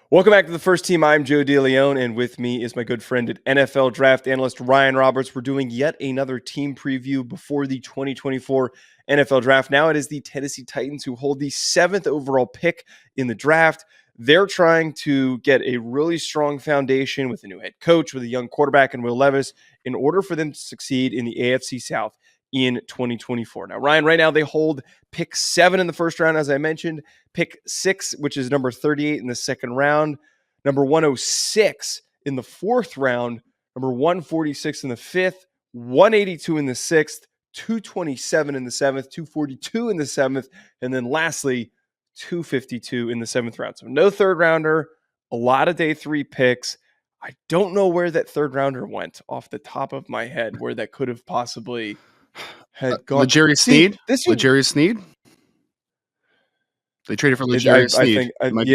Welcome back to the First Team. I'm Joe DeLeone, and with me is my good friend and NFL draft analyst Ryan Roberts. We're doing yet another team preview before the 2024 NFL draft. Now it is the Tennessee Titans who hold the 7th overall pick in the draft. They're trying to get a really strong foundation with a new head coach, with a young quarterback in Will Levis, in order for them to succeed in the AFC South in 2024. Now, Ryan, right now they hold pick 7 in the first round, as I mentioned, pick 6, which is number 38 in the second round, number 106 in the fourth round, number 146 in the fifth, 182 in the sixth, 227 in the seventh, 242 in the seventh, and then lastly, 252 in the seventh round. So no third rounder, a lot of day 3 picks. I don't know where that third rounder went off the top of my head, where that could have possibly had gone. L'Jarius Sneed. L'Jarius Sneed. They traded for L'Jarius Sneed. I think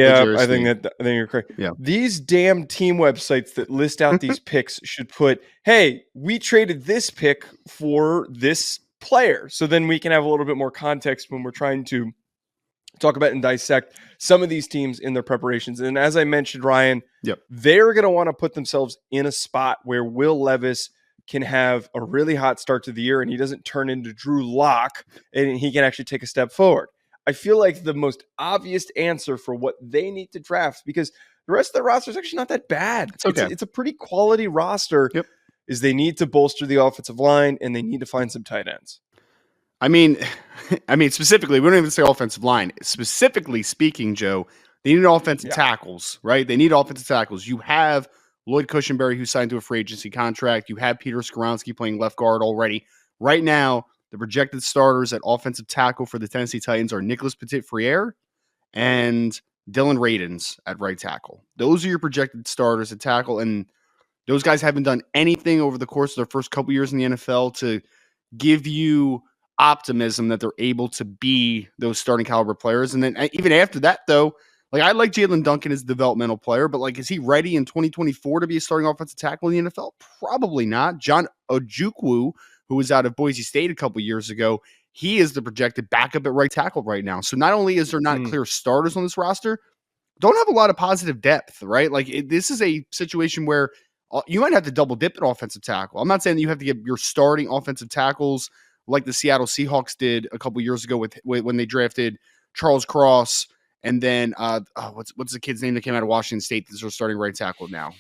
you're correct. Yeah. These damn team websites that list out these picks should put, hey, we traded this pick for this player. So then we can have a little bit more context when we're trying to talk about and dissect some of these teams in their preparations. And as I mentioned, Ryan, they're going to want to put themselves in a spot where Will Levis can have a really hot start to the year and he doesn't turn into Drew Lock and he can actually take a step forward. I feel like the most obvious answer for what they need to draft, because the rest of the roster is actually not that bad. It's a pretty quality roster, is they need to bolster the offensive line and they need to find some tight ends. I mean, specifically, we don't even say offensive line. Specifically speaking, Joe, they need offensive tackles, right? They need offensive tackles. You have Lloyd Cushenberry, who signed to a free agency contract. You have Peter Skoronski playing left guard already. Right now, the projected starters at offensive tackle for the Tennessee Titans are Nicholas Petit-Frere and Dylan Radins at right tackle. Those are your projected starters at tackle, and those guys haven't done anything over the course of their first couple years in the NFL to give you optimism that they're able to be those starting caliber players. And then even after that, though, like I like Jalen Duncan as a developmental player, but like, is he ready in 2024 to be a starting offensive tackle in the NFL? Probably not. John Ojukwu, who was out of Boise State a couple years ago, he is the projected backup at right tackle right now. So not only is there not clear starters on this roster, don't have a lot of positive depth, right? Like this is a situation where you might have to double dip at offensive tackle. I'm not saying that you have to get your starting offensive tackles like the Seattle Seahawks did a couple years ago when they drafted Charles Cross. And then what's the kid's name that came out of Washington State that's starting right tackle now?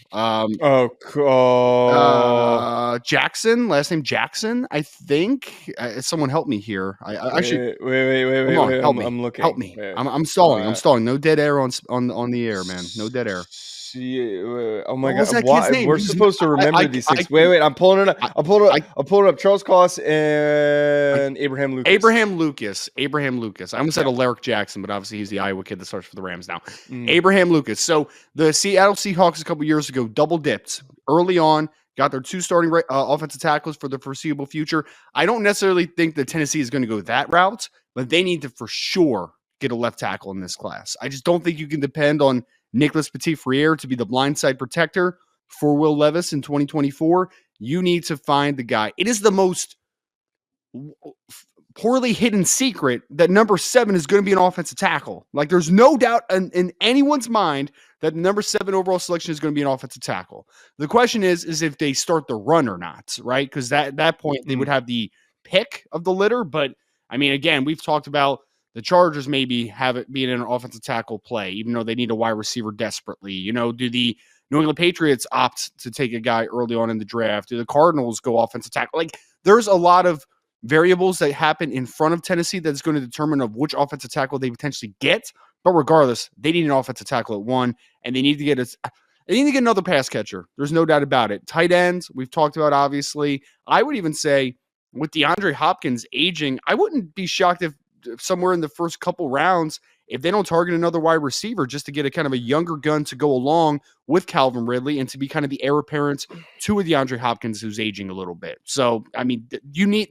Jackson, last name Jackson, I think. Someone help me here. I actually wait. Help me. I'm looking. Help me. I'm stalling. I'm stalling. No dead air on the air, man. No dead air. Oh my God! We're supposed to remember these things. Wait! I'm pulling it up. I'm pulling up Charles Cross and Abraham Lucas. Abraham Lucas. I almost said Alaric Jackson, but obviously he's the Iowa kid that starts for the Rams now. Abraham Lucas. So the Seattle Seahawks a couple years ago double dipped early on. Got their 2 starting offensive tackles for the foreseeable future. I don't necessarily think that Tennessee is going to go that route, but they need to for sure get a left tackle in this class. I just don't think you can depend on Nicholas Petit-Frere to be the blindside protector for Will Levis in 2024. You need to find the guy. It is the most poorly hidden secret that number 7 is going to be an offensive tackle. Like there's no doubt in anyone's mind that the number 7 overall selection is going to be an offensive tackle. The question is if they start the run or not, right? Because at that point they would have the pick of the litter. But I mean, again, we've talked about the Chargers maybe have it being an offensive tackle play, even though they need a wide receiver desperately. You know, do the New England Patriots opt to take a guy early on in the draft? Do the Cardinals go offensive tackle? Like, there's a lot of variables that happen in front of Tennessee that's going to determine of which offensive tackle they potentially get. But regardless, they need an offensive tackle at 1, and they need to get another pass catcher. There's no doubt about it. Tight ends, we've talked about, obviously. I would even say with DeAndre Hopkins aging, I wouldn't be shocked if somewhere in the first couple rounds, if they don't target another wide receiver just to get a kind of a younger gun to go along with Calvin Ridley and to be kind of the heir apparent to a DeAndre Hopkins who's aging a little bit. So, I mean,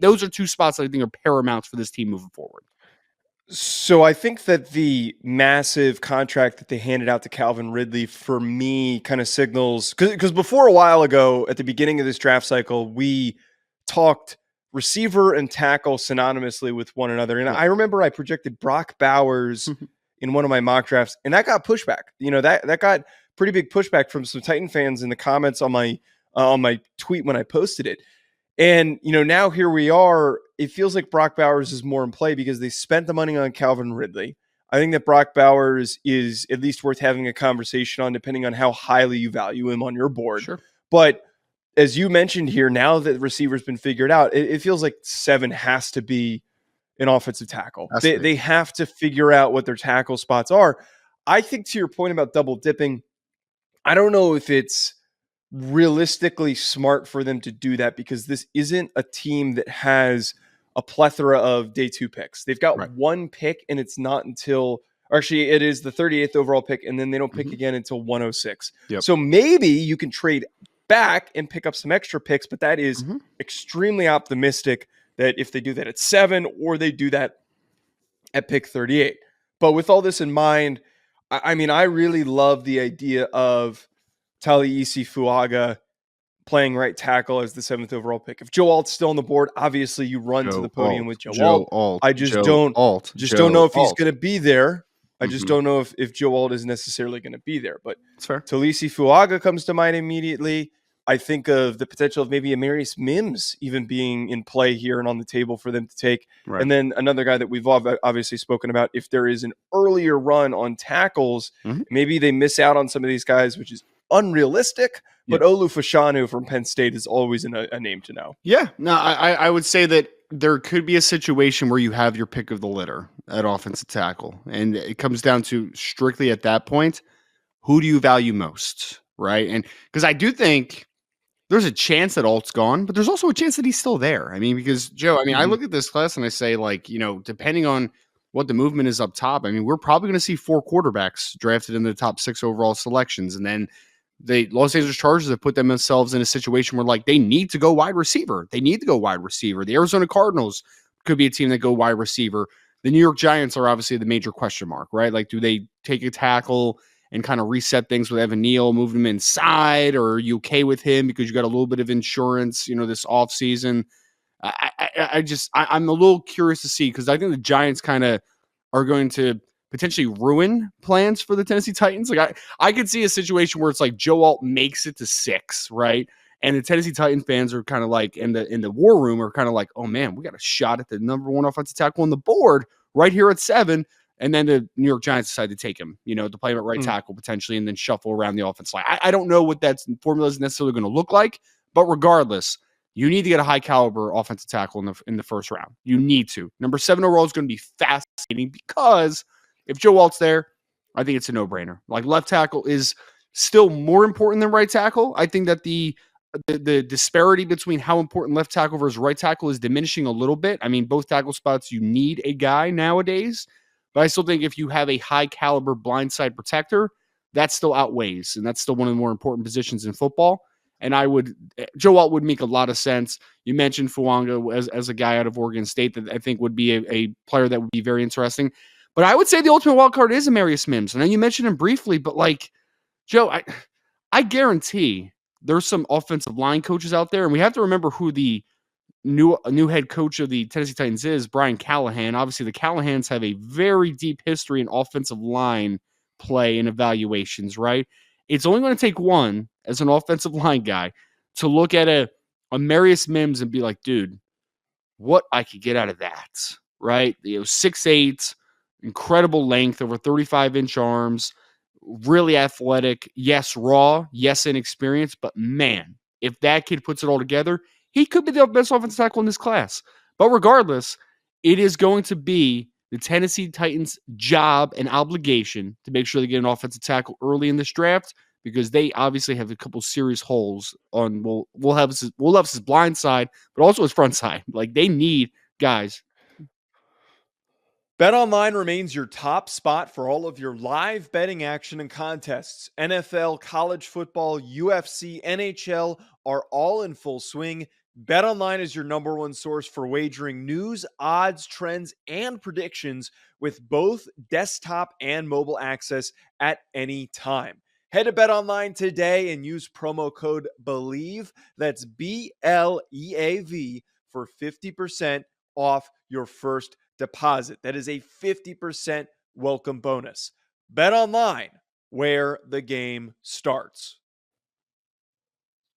those are 2 spots that I think are paramount for this team moving forward. So I think that the massive contract that they handed out to Calvin Ridley for me kind of signals, because before a while ago at the beginning of this draft cycle, we talked receiver and tackle synonymously with one another. And I remember I projected Brock Bowers in one of my mock drafts, and that got pushback. That got pretty big pushback from some Titan fans in the comments on my tweet when I posted it. And, now here we are. It feels like Brock Bowers is more in play because they spent the money on Calvin Ridley. I think that Brock Bowers is at least worth having a conversation on, depending on how highly you value him on your board. Sure. But as you mentioned here, now that the receiver's been figured out, it feels like 7 has to be an offensive tackle. They have to figure out what their tackle spots are. I think, to your point about double dipping, I don't know if it's realistically smart for them to do that, because this isn't a team that has a plethora of day 2 picks. They've got one pick, and it's not until actually it is the 38th overall pick, and then they don't pick again until 106. Yep. So maybe you can trade back and pick up some extra picks, but that is extremely optimistic that if they do that at 7 or they do that at pick 38. But with all this in mind, I mean, I really love the idea of Taliese Fuaga playing right tackle as the 7th overall pick. If Joe Alt's still on the board, obviously you run to the podium with Joe Alt. I just don't know if he's going to be there. I just don't know if Joe Alt is necessarily going to be there. But Taliese Fuaga comes to mind immediately. I think of the potential of maybe Amarius Mims even being in play here and on the table for them to take. Right. And then another guy that we've obviously spoken about, if there is an earlier run on tackles, maybe they miss out on some of these guys, which is unrealistic. But Olu Fashanu from Penn State is always a name to know. Yeah, no, I would say that there could be a situation where you have your pick of the litter at offensive tackle. And it comes down to strictly at that point, who do you value most, right? And because I do think there's a chance that Alt's gone, but there's also a chance that he's still there. I mean, because Joe, I look at this class and I say, like, depending on what the movement is up top, I mean, we're probably going to see 4 quarterbacks drafted in the top 6 overall selections. And then the Los Angeles Chargers have put themselves in a situation where, like, they need to go wide receiver. The Arizona Cardinals could be a team that go wide receiver. The New York Giants are obviously the major question mark, right? Like, do they take a tackle and kind of reset things with Evan Neal, move him inside, or are you okay with him because you got a little bit of insurance, this offseason? I'm a little curious to see, because I think the Giants kind of are going to potentially ruin plans for the Tennessee Titans. Like, I could see a situation where it's like Joe Alt makes it to 6, right? And the Tennessee Titan fans are kind of like in the war room are kind of like, oh man, we got a shot at the number 1 offensive tackle on the board right here at 7. And then the New York Giants decide to take him, to play him at right tackle potentially, and then shuffle around the offense line. I don't know what that formula is necessarily going to look like, but regardless, you need to get a high caliber offensive tackle in the first round. You need to. Number 7 overall is going to be fascinating, because if Joe Alt's there, I think it's a no-brainer. Like, left tackle is still more important than right tackle. I think that the disparity between how important left tackle versus right tackle is diminishing a little bit. I mean, both tackle spots, you need a guy nowadays. But I still think if you have a high caliber blindside protector, that still outweighs, and that's still one of the more important positions in football. And Joe Alt would make a lot of sense. You mentioned Fuaga as a guy out of Oregon State that I think would be a player that would be very interesting. But I would say the ultimate wild card is Amarius Mims. And then you mentioned him briefly, but like, Joe, I guarantee there's some offensive line coaches out there, and we have to remember who the new head coach of the Tennessee Titans is, Brian Callahan. Obviously, the Callahans have a very deep history in offensive line play and evaluations, right? It's only going to take one as an offensive line guy to look at a Amarius Mims and be like, dude, what I could get out of that, right? 6'8", incredible length, over 35-inch arms, really athletic. Yes, raw. Yes, inexperienced. But man, if that kid puts it all together, he could be the best offensive tackle in this class. But regardless, it is going to be the Tennessee Titans' job and obligation to make sure they get an offensive tackle early in this draft, because they obviously have a couple serious holes on Will Levis' blind side, but also his front side. Like, they need guys. BetOnline remains your top spot for all of your live betting action and contests. NFL, college football, UFC, NHL are all in full swing. BetOnline is your number 1 source for wagering news, odds, trends, and predictions, with both desktop and mobile access at any time. Head to BetOnline today and use promo code BELIEVE, that's BLEAV, for 50% off your first deposit. That is a 50% welcome bonus. Bet online, where the game starts.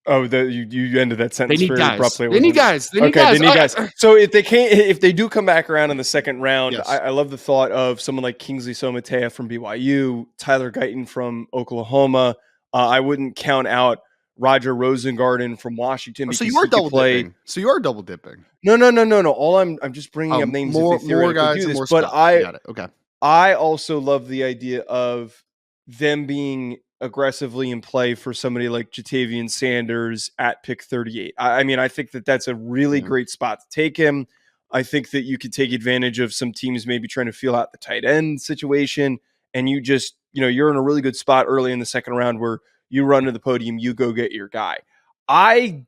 Oh, you ended that They sentence need very guys. abruptly. They need guys. They need Okay, guys. they need guys. So if they do come back around in the second round, Yes. I love the thought of someone like Kingsley Somatea from BYU, Tyler Guyton from Oklahoma. I wouldn't count out Roger Rosengarten from Washington because So you are he could double play. dipping. So you are double dipping. No. All I'm just bringing up names if they More theoretically guys do and this. more But spots. I got it. Okay. I also love the idea of them being aggressively in play for somebody like Jatavian Sanders at pick 38. I mean, I think that that's a really great spot to take him. I think that you could take advantage of some teams maybe trying to feel out the tight end situation. And you just, you're in a really good spot early in the second round where you run to the podium, you go get your guy. The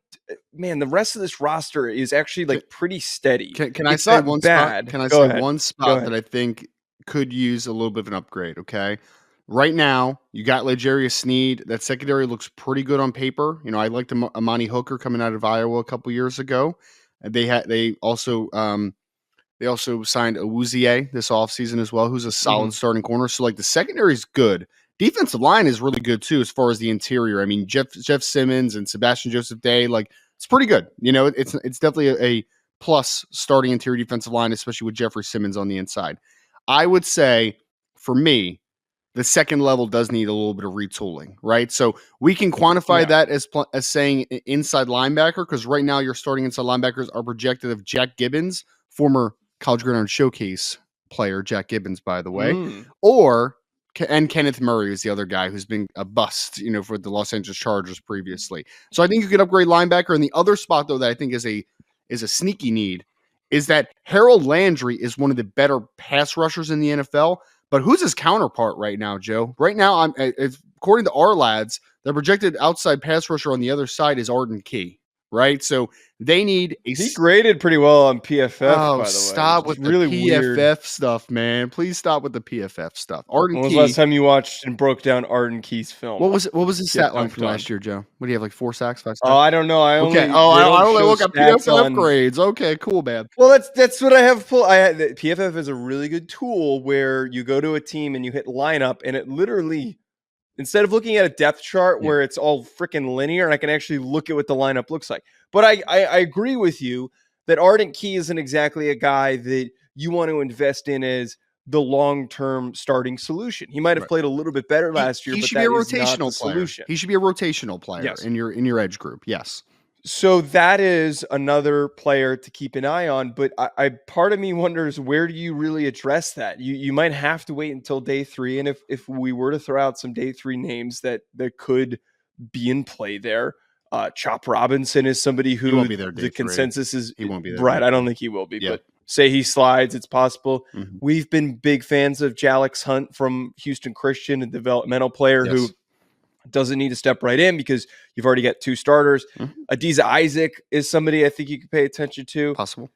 rest of this roster is actually like pretty steady. Can I It's say not one bad. spot? Can I Go say ahead. one spot that I think could use a little bit of an upgrade? Okay. Right now, you got L'Jarius Sneed. That secondary looks pretty good on paper. I liked Amani Hooker coming out of Iowa a couple years ago. They also signed Awuzie this offseason as well, who's a solid starting corner. So like the secondary is good. Defensive line is really good too, as far as the interior. I mean, Jeff Simmons and Sebastian Joseph Day, like it's pretty good. It's definitely a plus starting interior defensive line, especially with Jeffrey Simmons on the inside. I would say for me, the second level does need a little bit of retooling, right? So we can quantify that as saying inside linebacker, because right now your starting inside linebackers are projected of Jack Gibbons, former College Gridiron Showcase player, Jack Gibbons, by the way, and Kenneth Murray is the other guy who's been a bust, for the Los Angeles Chargers previously. So I think you could upgrade linebacker. And the other spot, though, that I think is a sneaky need is that Harold Landry is one of the better pass rushers in the NFL. But who's his counterpart right now, Joe? Right now, according to our lads, the projected outside pass rusher on the other side is Arden Key, right? So they need a. He graded pretty well on PFF. By the way, stop with really the PFF weird stuff, man. Please stop with the PFF stuff. When was the last time you watched and broke down Arden Key's film? What was his stat line from last year, Joe? What do you have, like 4 sacks, 5 sacks? Oh, I don't know. I only look at PFF grades. Okay, cool, man. Well, that's what I have. PFF is a really good tool where you go to a team and you hit lineup, and it literally, instead of looking at a depth chart where it's all freaking linear, I can actually look at what the lineup looks like. But I agree with you that Arden Key isn't exactly a guy that you want to invest in as the long-term starting solution. He might have played a little bit better last year, but that is not the solution. He should be a rotational player in your edge group. Yes. So that is another player to keep an eye on, but I part of me wonders, where do you really address that? You might have to wait until day 3, and if we were to throw out some day 3 names that could be in play there, Chop Robinson is somebody who won't be there the consensus is he won't be there. Right, I don't think he will be, but say he slides, it's possible. We've been big fans of Jalix Hunt from Houston Christian, a developmental player who doesn't need to step right in because you've already got 2 starters. Adiza Isaac is somebody I think you could pay attention to. Possible.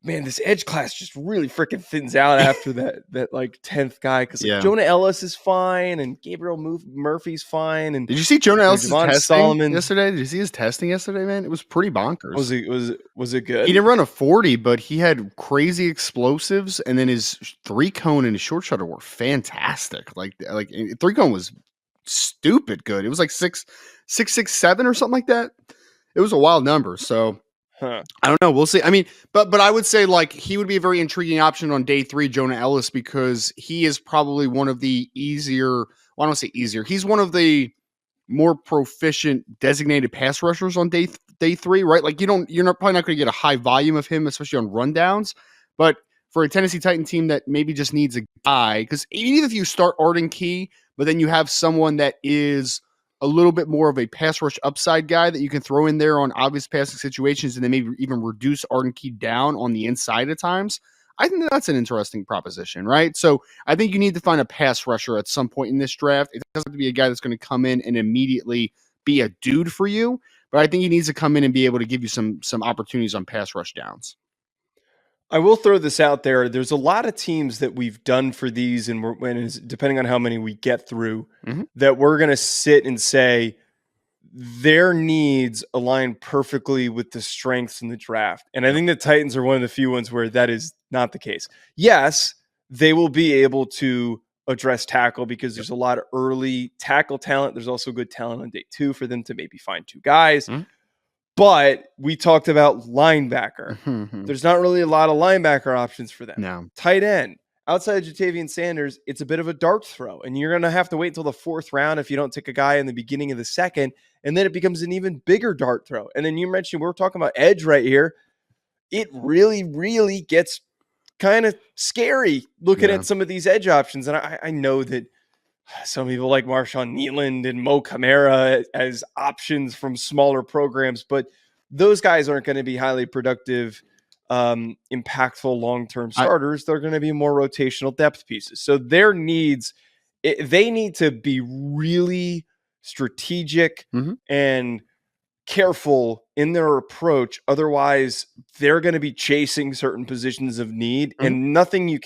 Man, this edge class just really freaking thins out after that like 10th guy, because Jonah Ellis is fine and Gabriel Murphy's fine. And did you see Jonah Ellis' testing yesterday? Did you see his testing yesterday, man? It was pretty bonkers. Was it good? He didn't run a 40, but he had crazy explosives, and then his 3-cone and his short shutter were fantastic. Like 3-cone was stupid good. It was like 6.67 or something like that. It was a wild number. So I don't know. We'll see. I mean, but I would say like he would be a very intriguing option on day 3, Jonah Ellis, because he is probably one of the easier. Well, I don't say easier. He's one of the more proficient designated pass rushers on day 3, right? Like you're probably not going to get a high volume of him, especially on rundowns. But for a Tennessee Titan team that maybe just needs a guy, because even if you start Arden Key, but then you have someone that is a little bit more of a pass rush upside guy that you can throw in there on obvious passing situations, and then maybe even reduce Arden Key down on the inside at times. I think that's an interesting proposition, right? So I think you need to find a pass rusher at some point in this draft. It doesn't have to be a guy that's going to come in and immediately be a dude for you, but I think he needs to come in and be able to give you some opportunities on pass rush downs. I will throw this out there. There's a lot of teams that we've done for these, and depending on how many we get through, that we're going to sit and say their needs align perfectly with the strengths in the draft. And I think the Titans are one of the few ones where that is not the case. Yes, they will be able to address tackle because there's a lot of early tackle talent. There's also good talent on day 2 for them to maybe find 2 guys. Mm-hmm. But we talked about linebacker. There's not really a lot of linebacker options for them. No. Tight end. Outside of Jatavian Sanders, it's a bit of a dart throw. And you're going to have to wait until the 4th round if you don't take a guy in the beginning of the 2nd. And then it becomes an even bigger dart throw. And then you mentioned, we're talking about edge right here. It really, really gets kind of scary looking at some of these edge options. And I know that some people like Marshawn Nealand and Mo Camara as options from smaller programs, but those guys aren't going to be highly productive, impactful long-term starters. They're going to be more rotational depth pieces. So their needs, they need to be really strategic and careful in their approach. Otherwise, they're going to be chasing certain positions of need, and nothing you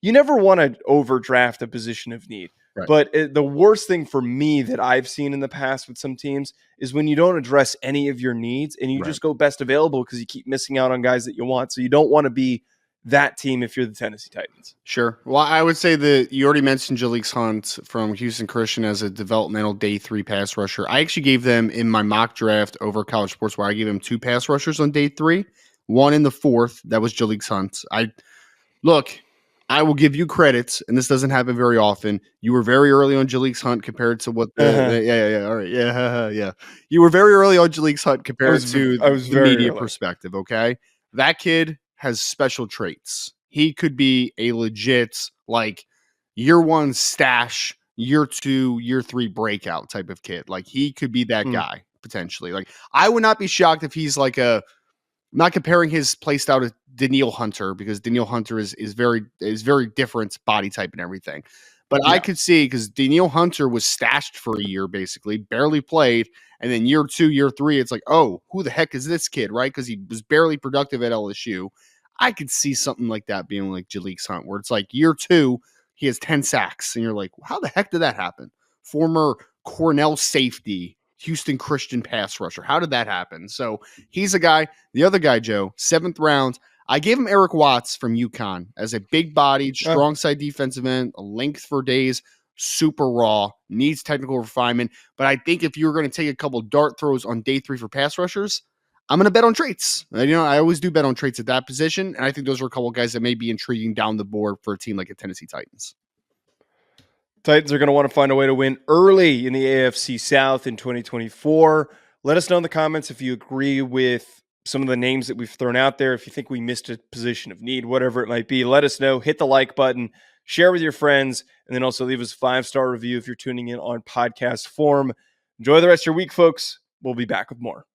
never want to overdraft a position of need. Right. But the worst thing for me that I've seen in the past with some teams is when you don't address any of your needs and you just go best available because you keep missing out on guys that you want. So you don't want to be that team if you're the Tennessee Titans. Sure. Well, I would say that you already mentioned Jaleel Hunt from Houston Christian as a developmental day 3 pass rusher. I actually gave them in my mock draft over College Sports where I gave them 2 pass rushers on day 3, one in the 4th. That was Jaleel Hunt. I will give you credits, and this doesn't happen very often. You were very early on Jaleel Hunt compared to what all right. Yeah. You were very early on Jaleel Hunt compared to the media perspective, okay? That kid has special traits. He could be a legit, like, year 1 stash, year 2, year 3 breakout type of kid. Like, he could be that guy, potentially. Like, I would not be shocked if he's like I'm not comparing his play style to DeLeone Hunter because DeLeone Hunter is very different body type and everything. But I could see, because DeLeone Hunter was stashed for a year, basically, barely played. And then year 2, year 3, it's like, oh, who the heck is this kid, right? Because he was barely productive at LSU. I could see something like that being like Jaleel Hunt, where it's like year 2, he has 10 sacks. And you're like, how the heck did that happen? Former Cornell safety, Houston Christian pass rusher. How did that happen? So he's a guy. The other guy, Joe, 7th round. I gave him Eric Watts from UConn as a big-bodied, strong side defensive end, a length for days, super raw, needs technical refinement. But I think if you were going to take a couple dart throws on day 3 for pass rushers, I'm going to bet on traits. I always do bet on traits at that position, and I think those are a couple of guys that may be intriguing down the board for a team like the Tennessee Titans. Titans are going to want to find a way to win early in the AFC South in 2024. Let us know in the comments if you agree with some of the names that we've thrown out there. If you think we missed a position of need, whatever it might be, let us know. Hit the like button, share with your friends, and then also leave us a 5-star review if you're tuning in on podcast form. Enjoy the rest of your week, folks. We'll be back with more.